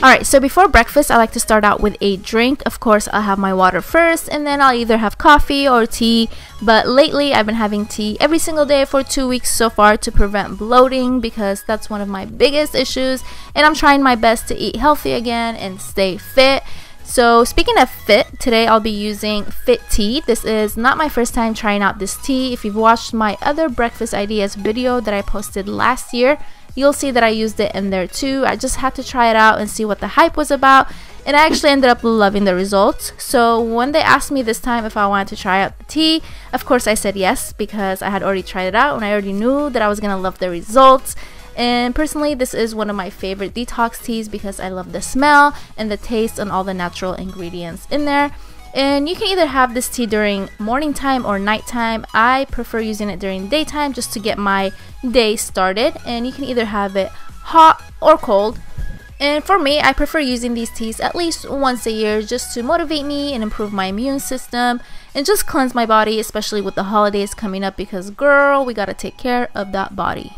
Alright, so before breakfast, I like to start out with a drink. Of course, I'll have my water first, and then I'll either have coffee or tea. But lately, I've been having tea every single day for 2 weeks so far to prevent bloating, because that's one of my biggest issues. And I'm trying my best to eat healthy again and stay fit. So speaking of fit, today I'll be using Fit Tea. This is not my first time trying out this tea. If you've watched my other breakfast ideas video that I posted last year, you'll see that I used it in there too. I just had to try it out and see what the hype was about, and I actually ended up loving the results. So when they asked me this time if I wanted to try out the tea, of course I said yes, because I had already tried it out and I already knew that I was gonna love the results. And personally, this is one of my favorite detox teas because I love the smell and the taste and all the natural ingredients in there. And you can either have this tea during morning time or nighttime. I prefer using it during daytime just to get my day started. And you can either have it hot or cold. And for me, I prefer using these teas at least once a year just to motivate me and improve my immune system and just cleanse my body, especially with the holidays coming up, because girl, we gotta take care of that body.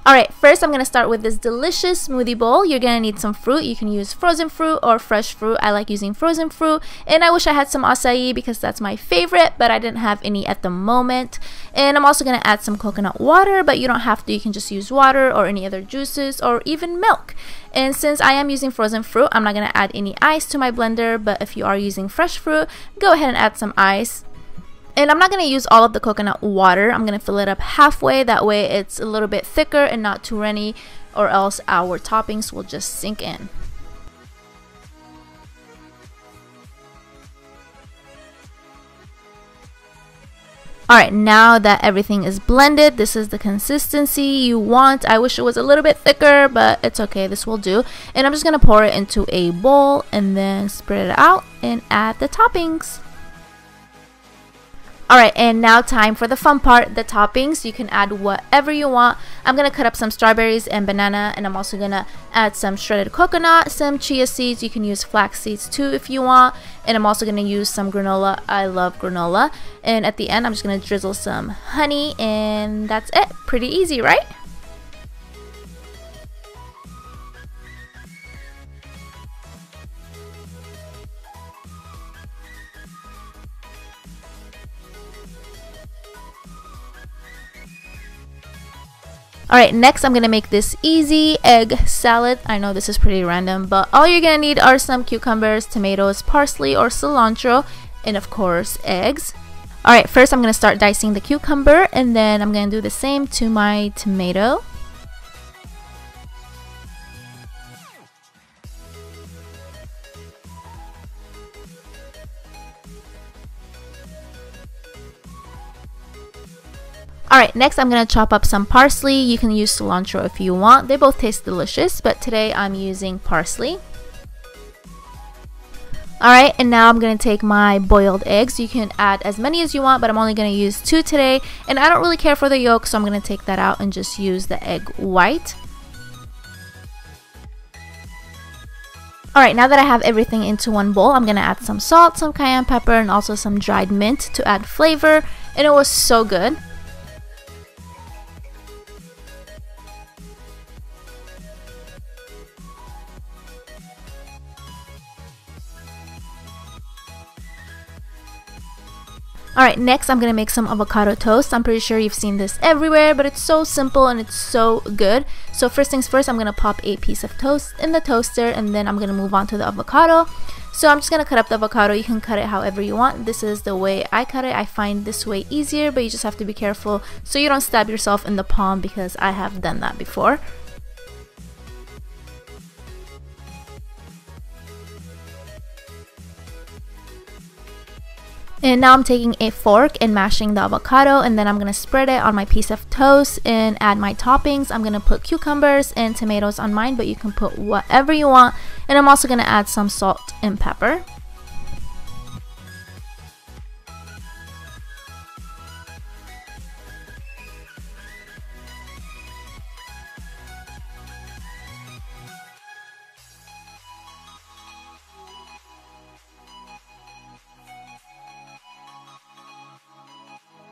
Alright, first I'm going to start with this delicious smoothie bowl. You're going to need some fruit. You can use frozen fruit or fresh fruit. I like using frozen fruit, and I wish I had some acai because that's my favorite, but I didn't have any at the moment. And I'm also going to add some coconut water, but you don't have to. You can just use water or any other juices or even milk. And since I am using frozen fruit, I'm not going to add any ice to my blender, but if you are using fresh fruit, go ahead and add some ice. And I'm not going to use all of the coconut water. I'm going to fill it up halfway. That way it's a little bit thicker and not too runny, or else our toppings will just sink in. Alright, now that everything is blended, this is the consistency you want. I wish it was a little bit thicker, but it's okay. This will do. And I'm just going to pour it into a bowl and then spread it out and add the toppings. Alright, and now time for the fun part, the toppings. You can add whatever you want. I'm going to cut up some strawberries and banana, and I'm also going to add some shredded coconut, some chia seeds. You can use flax seeds too if you want. And I'm also going to use some granola. I love granola. And at the end, I'm just going to drizzle some honey, and that's it. Pretty easy, right? Alright, next I'm going to make this easy egg salad. I know this is pretty random, but all you're going to need are some cucumbers, tomatoes, parsley or cilantro, and of course eggs. Alright, first I'm going to start dicing the cucumber, and then I'm going to do the same to my tomato. Alright, next I'm going to chop up some parsley. You can use cilantro if you want. They both taste delicious, but today I'm using parsley. Alright, and now I'm going to take my boiled eggs. You can add as many as you want, but I'm only going to use 2 today. And I don't really care for the yolk, so I'm going to take that out and just use the egg white. Alright, now that I have everything into one bowl, I'm going to add some salt, some cayenne pepper, and also some dried mint to add flavor. And it was so good. Alright, next I'm going to make some avocado toast. I'm pretty sure you've seen this everywhere, but it's so simple and it's so good. So first things first, I'm going to pop a piece of toast in the toaster, and then I'm going to move on to the avocado. So I'm just going to cut up the avocado. You can cut it however you want. This is the way I cut it. I find this way easier, but you just have to be careful so you don't stab yourself in the palm, because I have done that before. And now I'm taking a fork and mashing the avocado, and then I'm going to spread it on my piece of toast and add my toppings. I'm going to put cucumbers and tomatoes on mine, but you can put whatever you want. And I'm also going to add some salt and pepper.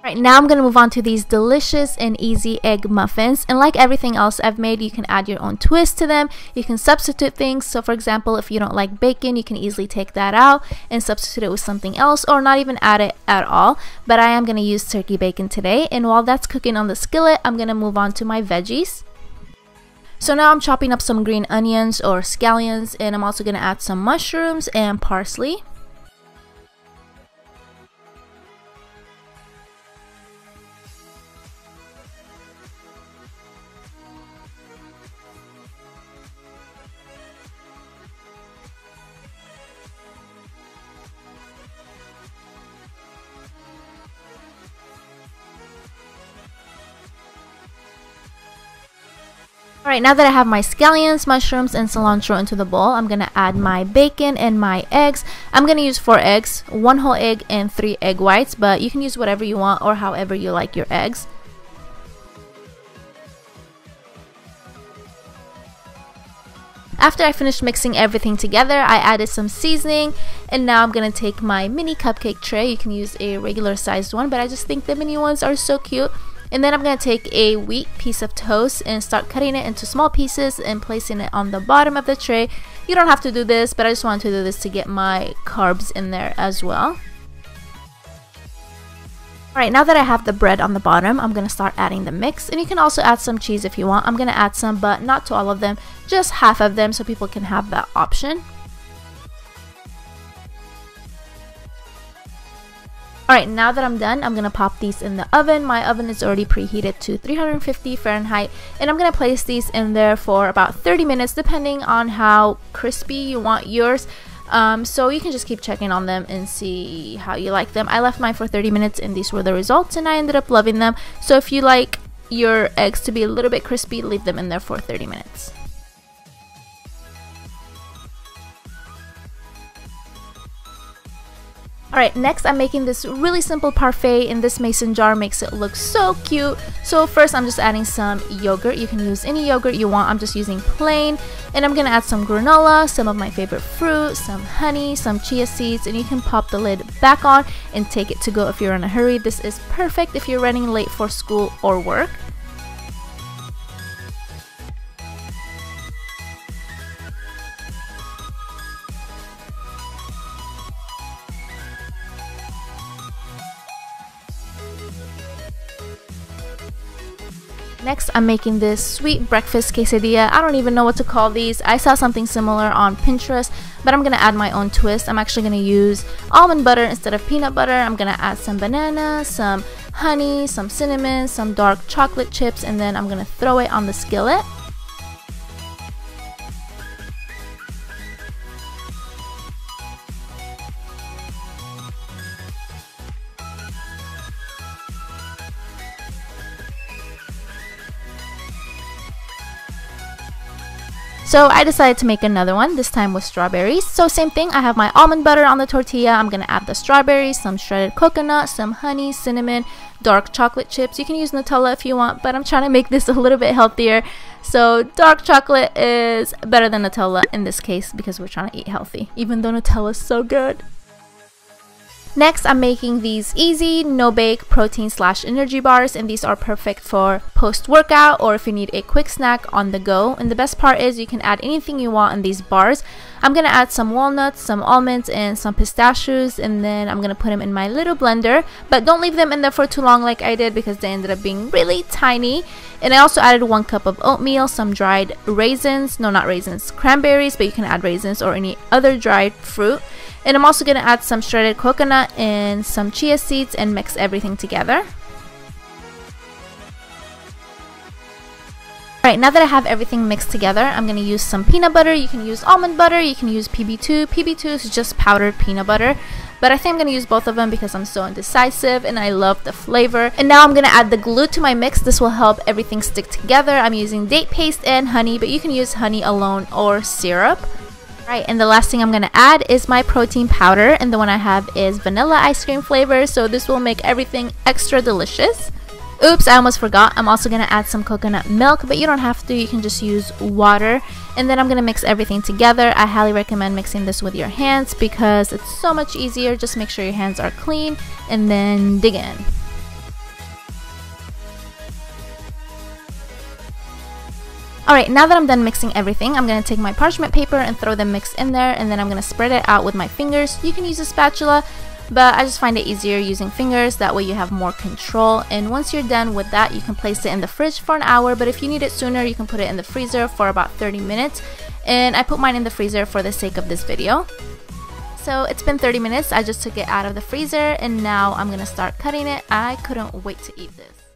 Right, now I'm going to move on to these delicious and easy egg muffins, and like everything else I've made, you can add your own twist to them. You can substitute things. So for example, if you don't like bacon, you can easily take that out and substitute it with something else, or not even add it at all. But I am going to use turkey bacon today, and while that's cooking on the skillet, I'm going to move on to my veggies. So now I'm chopping up some green onions or scallions, and I'm also going to add some mushrooms and parsley. Alright, now that I have my scallions, mushrooms, and cilantro into the bowl, I'm going to add my bacon and my eggs. I'm going to use 4 eggs, 1 whole egg, and 3 egg whites, but you can use whatever you want or however you like your eggs. After I finished mixing everything together, I added some seasoning, and now I'm going to take my mini cupcake tray. You can use a regular sized one, but I just think the mini ones are so cute. And then I'm going to take a wheat piece of toast and start cutting it into small pieces and placing it on the bottom of the tray. You don't have to do this, but I just wanted to do this to get my carbs in there as well. Alright, now that I have the bread on the bottom, I'm going to start adding the mix. And you can also add some cheese if you want. I'm going to add some, but not to all of them, just half of them so people can have that option. Alright, now that I'm done, I'm going to pop these in the oven. My oven is already preheated to 350 Fahrenheit, and I'm going to place these in there for about 30 minutes depending on how crispy you want yours. So you can just keep checking on them and see how you like them. I left mine for 30 minutes and these were the results, and I ended up loving them. So if you like your eggs to be a little bit crispy, leave them in there for 30 minutes. Alright, next I'm making this really simple parfait, and this mason jar makes it look so cute. So first I'm just adding some yogurt. You can use any yogurt you want. I'm just using plain. And I'm going to add some granola, some of my favorite fruit, some honey, some chia seeds, and you can pop the lid back on and take it to go if you're in a hurry. This is perfect if you're running late for school or work. Next, I'm making this sweet breakfast quesadilla. I don't even know what to call these. I saw something similar on Pinterest, but I'm going to add my own twist. I'm actually going to use almond butter instead of peanut butter. I'm going to add some banana, some honey, some cinnamon, some dark chocolate chips, and then I'm going to throw it on the skillet. So I decided to make another one, this time with strawberries. So same thing, I have my almond butter on the tortilla. I'm going to add the strawberries, some shredded coconut, some honey, cinnamon, dark chocolate chips. You can use Nutella if you want, but I'm trying to make this a little bit healthier. So dark chocolate is better than Nutella in this case because we're trying to eat healthy, even though Nutella is so good. Next, I'm making these easy, no-bake protein/energy bars, and these are perfect for post-workout or if you need a quick snack on the go. And the best part is you can add anything you want in these bars. I'm going to add some walnuts, some almonds, and some pistachios, and then I'm going to put them in my little blender. But don't leave them in there for too long like I did because they ended up being really tiny. And I also added 1 cup of oatmeal, some dried raisins, no, not raisins, cranberries, but you can add raisins or any other dried fruit. And I'm also going to add some shredded coconut and some chia seeds and mix everything together. Alright, now that I have everything mixed together, I'm going to use some peanut butter. You can use almond butter, you can use PB2. PB2 is just powdered peanut butter. But I think I'm going to use both of them because I'm so indecisive and I love the flavor. And now I'm going to add the glue to my mix. This will help everything stick together. I'm using date paste and honey, but you can use honey alone or syrup. Right, and the last thing I'm going to add is my protein powder, and the one I have is vanilla ice cream flavor, so this will make everything extra delicious. Oops, I almost forgot. I'm also going to add some coconut milk, but you don't have to. You can just use water. And then I'm going to mix everything together. I highly recommend mixing this with your hands because it's so much easier. Just make sure your hands are clean and then dig in. Alright, now that I'm done mixing everything, I'm going to take my parchment paper and throw the mix in there, and then I'm going to spread it out with my fingers. You can use a spatula, but I just find it easier using fingers, that way you have more control. And once you're done with that, you can place it in the fridge for an hour, but if you need it sooner, you can put it in the freezer for about 30 minutes. And I put mine in the freezer for the sake of this video. So it's been 30 minutes, I just took it out of the freezer, and now I'm going to start cutting it. I couldn't wait to eat this.